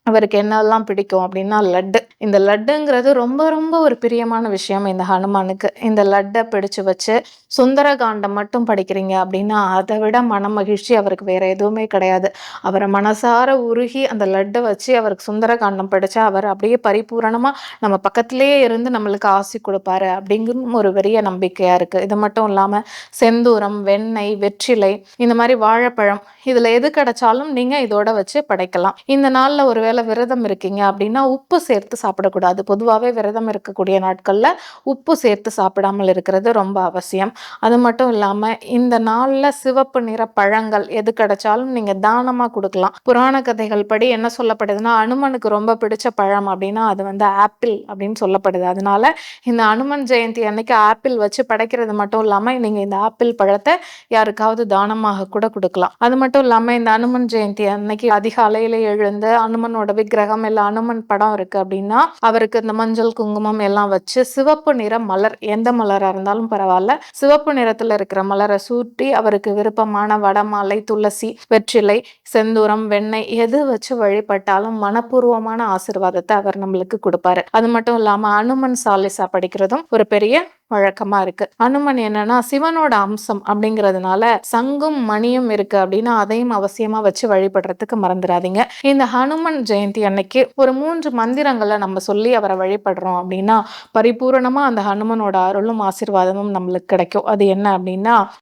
அவருக்கு என்னெல்லாம் பிடிக்கும் அப்படின்னா லட்டு. இந்த லட்டுங்கிறது ரொம்ப ரொம்ப ஒரு பிரியமான விஷயம் இந்த ஹனுமானுக்கு. இந்த லட்ட பிடிச்சு வச்சு சுந்தரகாண்டம் மட்டும் படிக்கிறீங்க அப்படின்னா, அத விட மனமகிழ்ச்சி அவருக்கு வேற எதுவுமே கிடையாது. அவர மனசார உருகி அந்த லட்ட வச்சு அவருக்கு சுந்தரகாண்டம் படிச்சா, அவர் அப்படியே பரிபூரணமா நம்ம பக்கத்திலேயே இருந்து நம்மளுக்கு ஆசி குடுப்பாரு அப்படிங்கும் ஒரு பெரிய நம்பிக்கையா இருக்கு. இது மட்டும் இல்லாம செந்தூரம், வெண்ணெய், வெற்றிலை இந்த மாரி வாழைப்பழம் இதுல எது கிடைச்சாலும் நீங்க இதோட வச்சு படைக்கலாம். இந்த நாள்ல ஒருவேளை விரதம் இருக்கீங்க அப்படின்னா, உப்பு சேர்த்து சாப்பிடக்கூடாது. பொதுவாவே விரதம் இருக்கக்கூடிய நாட்கள்ல உப்பு சேர்த்து சாப்பிடாமல் இருக்கிறது ரொம்ப அவசியம். அது மட்டும் இல்லாம இந்த நாள்ல சிவப்பு நிற பழங்கள் எது கிடைச்சாலும் நீங்க தானமா குடுக்கலாம். புராண கதைகள் படி என்ன சொல்லப்படுதுன்னா, அனுமனுக்கு ரொம்ப பிடிச்ச பழம் அப்படின்னா, அது வந்து ஆப்பிள் அப்படின்னு சொல்லப்படுது. அதனால இந்த அனுமன் ஜெயந்தி அன்னைக்கு ஆப்பிள் வச்சு படைக்கிறது மட்டும் இல்லாம, நீங்க இந்த ஆப்பிள் பழத்த யாருக்காவது தானமாக கூட குடுக்கலாம். அது மட்டும் இல்லாம இந்த அனுமன் ஜெயந்தி அன்னைக்கு அதிகாலையில எழுந்து அனுமனோட விக்கிரகம் இல்ல அனுமன் படம் இருக்கு அப்படின்னா, அவருக்கு இந்த மஞ்சள், குங்குமம் எல்லாம் வச்சு சிவப்பு நிற மலர் எந்த மலரா இருந்தாலும் பரவால்ல. சிவப்பு நிறத்துல இருக்கிற மலர சூட்டி அவருக்கு விருப்பமான வடமாலை, துளசி, வெற்றிலை, செந்தூரம், வெண்ணெய் எது வச்சு வழிபட்டாலும் மனப்பூர்வமான ஆசீர்வாதத்த அவர் நம்மளுக்கு குடுப்பாரு. அது மட்டும் இல்லாம அனுமன் சாலிசா படிக்கிறதும் ஒரு பெரிய வழக்கமா இருக்கு. அனுமன் என்னன்னா சிவனோட அம்சம் அப்படிங்கிறதுனால சங்கும் மணியும் இருக்கு அப்படின்னா அதையும் அவசியமா வச்சு வழிபடுறதுக்கு மறந்துடாதீங்க. இந்த ஹனுமன் ஜெயந்தி அன்னைக்கு ஒரு 3 மந்திரங்களை நம்ம சொல்லி அவரை வழிபடுறோம் அப்படின்னா பரிபூரணமா அந்த ஹனுமனோட அருளும் ஆசீர்வாதமும் நம்மளுக்கு கிடைக்கும். அது என்ன அப்படின்னா